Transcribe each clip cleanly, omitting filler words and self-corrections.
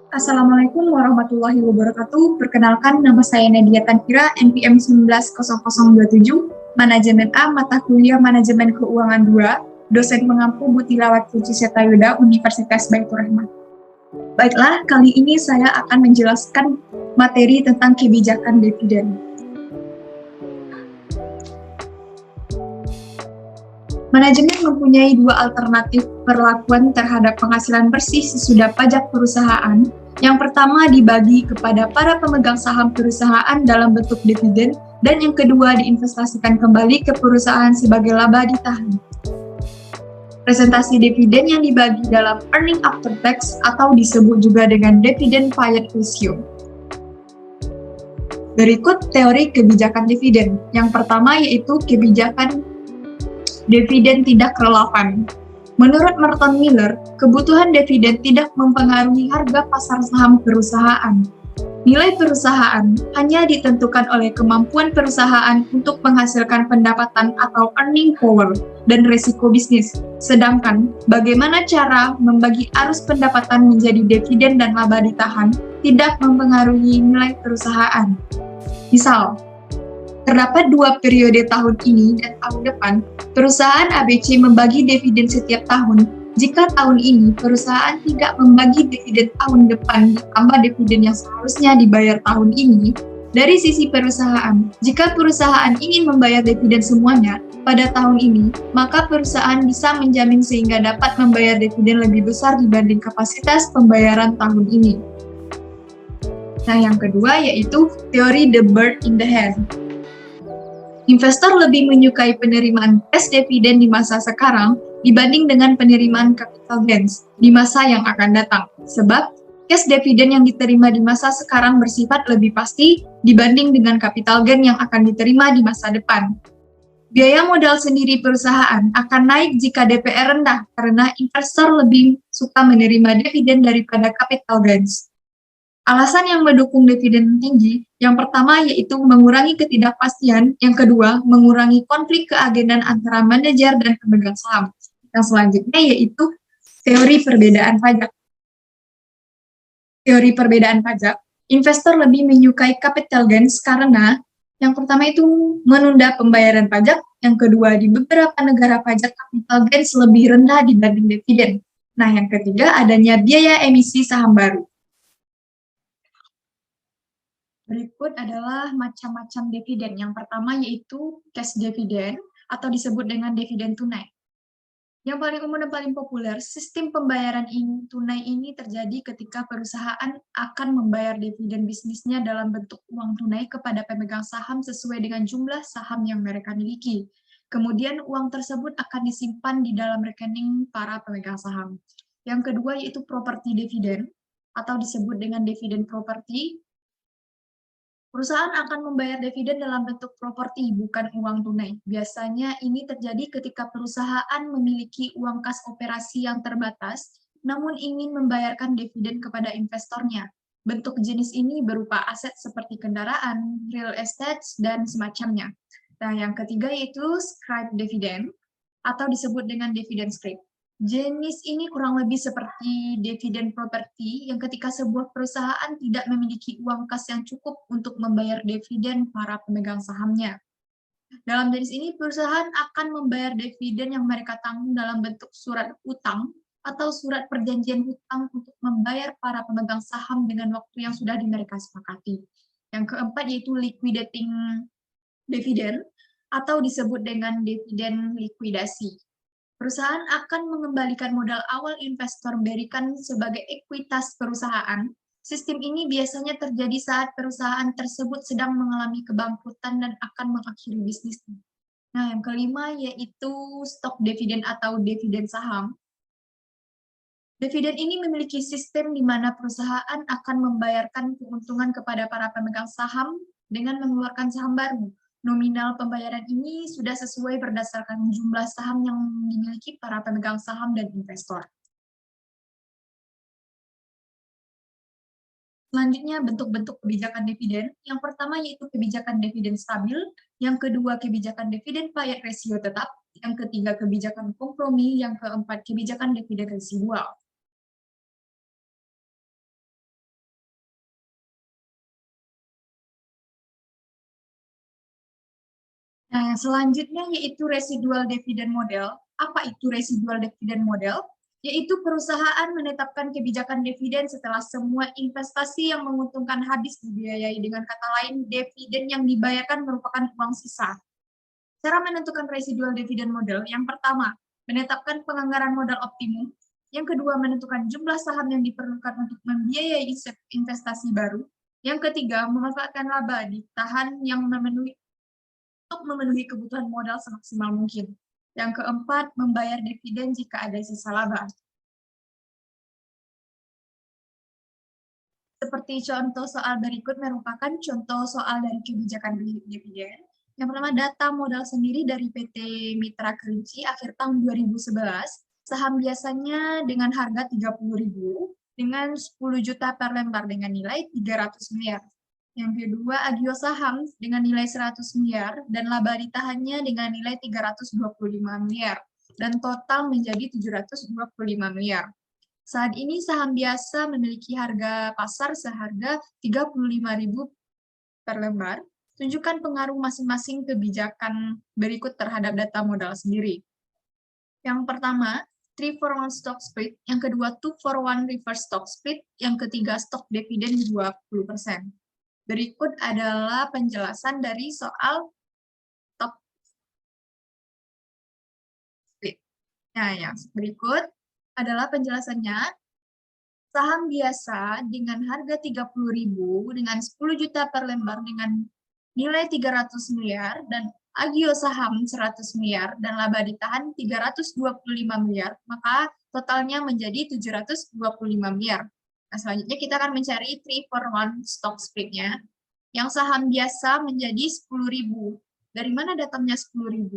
Assalamualaikum warahmatullahi wabarakatuh. Perkenalkan, nama saya Nadia Tanfira, NPM 190027, Manajemen A, Mata Kuliah Manajemen Keuangan 2, dosen pengampu Mutilawat Puji Setayuda, Universitas Baitur Rahman. Baiklah, kali ini saya akan menjelaskan materi tentang kebijakan dividen. Manajemen mempunyai dua alternatif perlakuan terhadap penghasilan bersih sesudah pajak perusahaan. Yang pertama dibagi kepada para pemegang saham perusahaan dalam bentuk dividen, dan yang kedua diinvestasikan kembali ke perusahaan sebagai laba ditahan. Presentasi dividen yang dibagi dalam earning after tax atau disebut juga dengan dividend payout ratio. Berikut teori kebijakan dividen. Yang pertama yaitu kebijakan dividen tidak relevan. Menurut Merton Miller, kebutuhan dividen tidak mempengaruhi harga pasar saham perusahaan. Nilai perusahaan hanya ditentukan oleh kemampuan perusahaan untuk menghasilkan pendapatan atau earning power dan risiko bisnis. Sedangkan bagaimana cara membagi arus pendapatan menjadi dividen dan laba ditahan tidak mempengaruhi nilai perusahaan. Misal, terdapat dua periode tahun ini dan tahun depan, perusahaan ABC membagi dividen setiap tahun. Jika tahun ini perusahaan tidak membagi dividen tahun depan ditambah dividen yang seharusnya dibayar tahun ini, dari sisi perusahaan, jika perusahaan ingin membayar dividen semuanya pada tahun ini, maka perusahaan bisa menjamin sehingga dapat membayar dividen lebih besar dibanding kapasitas pembayaran tahun ini. Nah, yang kedua yaitu teori the bird in the hand. Investor lebih menyukai penerimaan cash dividen di masa sekarang dibanding dengan penerimaan capital gains di masa yang akan datang. Sebab, cash dividen yang diterima di masa sekarang bersifat lebih pasti dibanding dengan capital gain yang akan diterima di masa depan. Biaya modal sendiri perusahaan akan naik jika DPR rendah karena investor lebih suka menerima dividen daripada capital gains. Alasan yang mendukung dividen tinggi, yang pertama yaitu mengurangi ketidakpastian, yang kedua mengurangi konflik keagenan antara manajer dan pemegang saham. Yang selanjutnya yaitu teori perbedaan pajak. Teori perbedaan pajak, investor lebih menyukai capital gains karena yang pertama itu menunda pembayaran pajak, yang kedua di beberapa negara pajak capital gains lebih rendah dibanding dividen. Nah, yang ketiga adanya biaya emisi saham baru. Berikut adalah macam-macam dividen. Yang pertama yaitu cash dividend atau disebut dengan dividen tunai. Yang paling umum dan paling populer, sistem pembayaran tunai ini terjadi ketika perusahaan akan membayar dividen bisnisnya dalam bentuk uang tunai kepada pemegang saham sesuai dengan jumlah saham yang mereka miliki. Kemudian uang tersebut akan disimpan di dalam rekening para pemegang saham. Yang kedua yaitu property dividend atau disebut dengan dividen properti. Perusahaan akan membayar dividen dalam bentuk properti, bukan uang tunai. Biasanya ini terjadi ketika perusahaan memiliki uang kas operasi yang terbatas, namun ingin membayarkan dividen kepada investornya. Bentuk jenis ini berupa aset seperti kendaraan, real estate, dan semacamnya. Nah, yang ketiga yaitu scrip dividend, atau disebut dengan dividen scrip. Jenis ini kurang lebih seperti dividen properti yang ketika sebuah perusahaan tidak memiliki uang kas yang cukup untuk membayar dividen para pemegang sahamnya. Dalam jenis ini, perusahaan akan membayar dividen yang mereka tanggung dalam bentuk surat utang atau surat perjanjian hutang untuk membayar para pemegang saham dengan waktu yang sudah mereka sepakati. Yang keempat yaitu liquidating dividend atau disebut dengan dividen likuidasi. Perusahaan akan mengembalikan modal awal investor berikan sebagai ekuitas perusahaan. Sistem ini biasanya terjadi saat perusahaan tersebut sedang mengalami kebangkrutan dan akan mengakhiri bisnisnya. Nah, yang kelima yaitu stock dividend atau dividen saham. Dividen ini memiliki sistem di mana perusahaan akan membayarkan keuntungan kepada para pemegang saham dengan mengeluarkan saham baru. Nominal pembayaran ini sudah sesuai berdasarkan jumlah saham yang dimiliki para pemegang saham dan investor. Selanjutnya, bentuk-bentuk kebijakan dividen. Yang pertama yaitu kebijakan dividen stabil, yang kedua kebijakan dividen payout ratio tetap, yang ketiga kebijakan kompromi, yang keempat kebijakan dividen residual. Nah, selanjutnya yaitu residual dividend model. Apa itu residual dividend model? Yaitu perusahaan menetapkan kebijakan dividen setelah semua investasi yang menguntungkan habis dibiayai. Dengan kata lain, dividen yang dibayarkan merupakan uang sisa. Cara menentukan residual dividend model, yang pertama, menetapkan penganggaran modal optimum. Yang kedua, menentukan jumlah saham yang diperlukan untuk membiayai investasi baru. Yang ketiga, memanfaatkan laba ditahan yang untuk memenuhi kebutuhan modal semaksimal mungkin. Yang keempat, membayar dividen jika ada sisa laba. Seperti contoh soal berikut merupakan contoh soal dari kebijakan dividen. Yang pertama, data modal sendiri dari PT Mitra Kerinci akhir tahun 2011. Saham biasanya dengan harga 30.000 dengan 10 juta per lembar dengan nilai 300 miliar. Yang kedua, Agio saham dengan nilai 100 miliar dan laba ditahannya dengan nilai 325 miliar dan total menjadi 725 miliar. Saat ini saham biasa memiliki harga pasar seharga 35.000 per lembar. Tunjukkan pengaruh masing-masing kebijakan berikut terhadap data modal sendiri. Yang pertama, 3-for-1 stock split. Yang kedua, 2-for-1 reverse stock split. Yang ketiga, stock dividen 20%. Berikut adalah penjelasan dari soal stock split. Nah, yang berikut adalah penjelasannya. Saham biasa dengan harga 30.000 dengan 10 juta per lembar dengan nilai 300 miliar dan Agio saham 100 miliar dan laba ditahan 325 miliar, maka totalnya menjadi 725 miliar. Nah, selanjutnya kita akan mencari 3-for-1 stock split-nya. Yang saham biasa menjadi 10.000. Dari mana datangnya 10.000?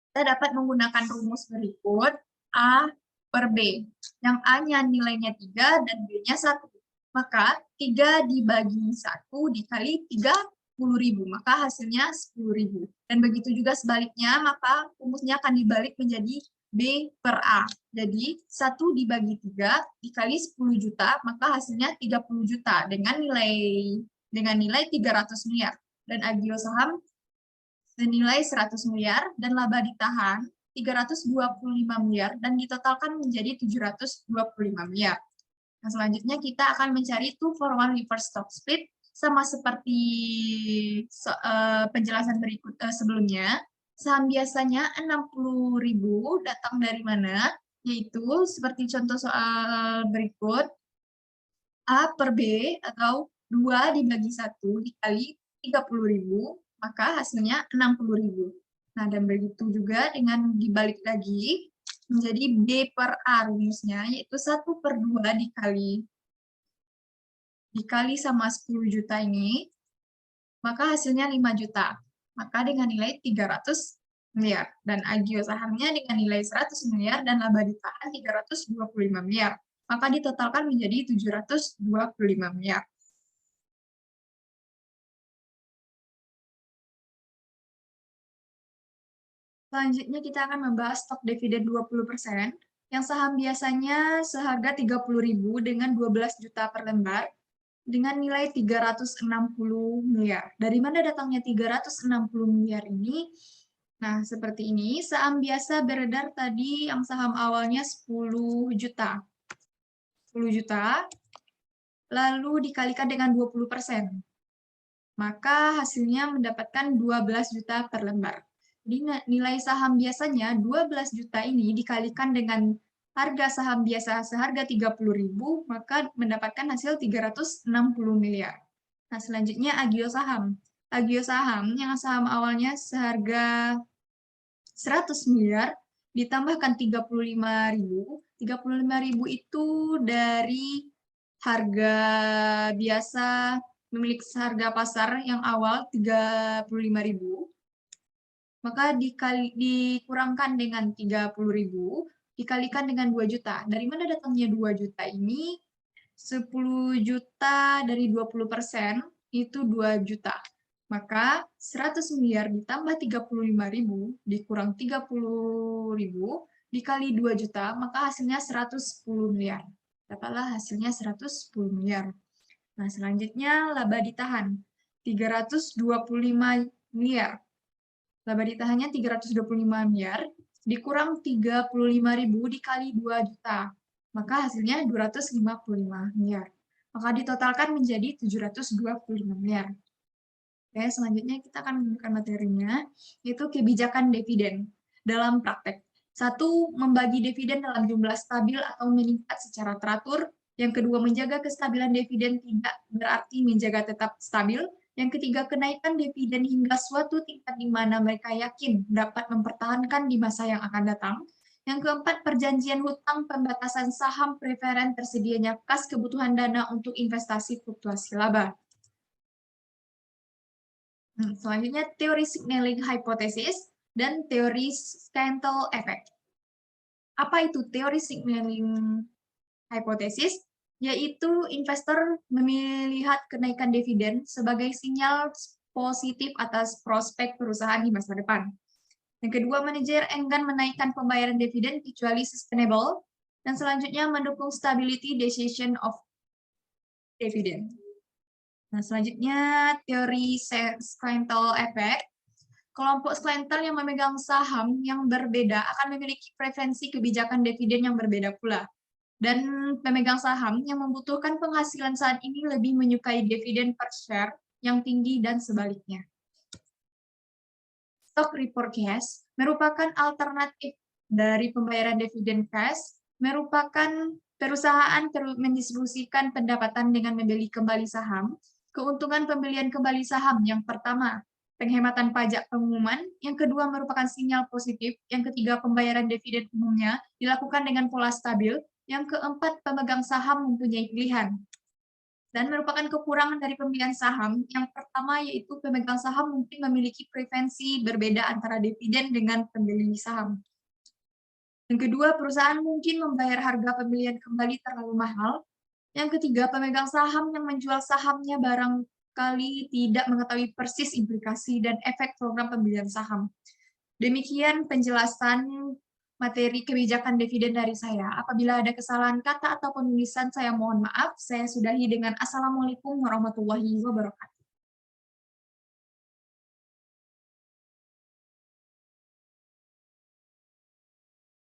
Kita dapat menggunakan rumus berikut. A per B. Yang A-nya nilainya 3 dan B-nya 1. Maka 3 dibagi 1 dikali 30.000. Maka hasilnya 10.000. Dan begitu juga sebaliknya, maka rumusnya akan dibalik menjadi B per A. Jadi 1 dibagi 3 dikali 10 juta, maka hasilnya 30 juta dengan nilai 300 miliar. Dan Agio saham senilai 100 miliar dan laba ditahan 325 miliar dan ditotalkan menjadi 725 miliar. Nah, selanjutnya kita akan mencari 2-for-1 reverse stock split sama seperti penjelasan berikut sebelumnya. Saham biasanya 60.000 datang dari mana? Yaitu seperti contoh soal berikut. A per B atau 2 dibagi 1 dikali 30.000, maka hasilnya 60.000. Nah, dan begitu juga dengan dibalik lagi menjadi B per A rumusnya, yaitu 1 per 2 dikali sama 10 juta ini, maka hasilnya 5 juta. Maka dengan nilai 300 miliar. Dan Agio sahamnya dengan nilai 100 miliar dan laba ditahan 325 miliar. Maka ditotalkan menjadi 725 miliar. Selanjutnya kita akan membahas stok dividen 20%, yang saham biasanya seharga 30.000 dengan 12 juta per lembar, dengan nilai 360 miliar. Dari mana datangnya 360 miliar ini? Nah, seperti ini, saham biasa beredar tadi yang saham awalnya 10 juta. 10 juta, lalu dikalikan dengan 20%. Maka hasilnya mendapatkan 12 juta per lembar. Jadi nilai saham biasanya 12 juta ini dikalikan dengan harga saham biasa seharga 30.000, maka mendapatkan hasil 360 miliar. Nah, selanjutnya Agio saham. Agio saham yang saham awalnya seharga 100 miliar ditambahkan 35.000. 35.000 itu dari harga biasa memiliki harga pasar yang awal 35.000. Maka dikurangkan dengan 30.000 dikalikan dengan 2 juta. Dari mana datangnya 2 juta ini? 10 juta dari 20% itu 2 juta. Maka 100 miliar ditambah 35.000 dikurang 30.000 dikali 2 juta, maka hasilnya 110 miliar. Dapatlah hasilnya 110 miliar. Nah, selanjutnya laba ditahan 325 miliar. Laba ditahannya 325 miliar, dikurang 35.000 dikali 2 juta. Maka hasilnya 255 miliar. Maka ditotalkan menjadi 725 miliar. Oke, selanjutnya kita akan menemukan materinya, yaitu kebijakan dividen dalam praktek. 1. Membagi dividen dalam jumlah stabil atau meningkat secara teratur. Yang kedua, menjaga kestabilan dividen tidak berarti menjaga tetap stabil. Yang ketiga, kenaikan dividen hingga suatu tingkat di mana mereka yakin dapat mempertahankan di masa yang akan datang. Yang keempat, perjanjian hutang pembatasan saham preferen tersedianya kas kebutuhan dana untuk investasi fluktuasi laba. Selanjutnya, teori signaling hypothesis dan teori Scantle effect. Apa itu teori signaling hypothesis? Yaitu investor melihat kenaikan dividen sebagai sinyal positif atas prospek perusahaan di masa depan. Yang kedua, manajer enggan menaikkan pembayaran dividen kecuali sustainable. Dan selanjutnya, mendukung stability decision of dividend. Nah, selanjutnya teori Scantle effect. Kelompok Scantle yang memegang saham yang berbeda akan memiliki preferensi kebijakan dividen yang berbeda pula. Dan pemegang saham yang membutuhkan penghasilan saat ini lebih menyukai dividen per share yang tinggi dan sebaliknya. Stock report cash merupakan alternatif dari pembayaran dividen cash, merupakan perusahaan mendistribusikan pendapatan dengan membeli kembali saham. Keuntungan pembelian kembali saham yang pertama, penghematan pajak pengumuman, yang kedua merupakan sinyal positif, yang ketiga pembayaran dividen umumnya dilakukan dengan pola stabil, yang keempat pemegang saham mempunyai pilihan. Dan merupakan kekurangan dari pembelian saham, yang pertama yaitu pemegang saham mungkin memiliki preferensi berbeda antara dividen dengan pembeli saham. Yang kedua, perusahaan mungkin membayar harga pembelian kembali terlalu mahal. Yang ketiga, pemegang saham yang menjual sahamnya barangkali tidak mengetahui persis implikasi dan efek program pembelian saham. Demikian penjelasan materi kebijakan dividen dari saya. Apabila ada kesalahan kata atau penulisan, saya mohon maaf. Saya sudahi dengan Assalamualaikum warahmatullahi wabarakatuh.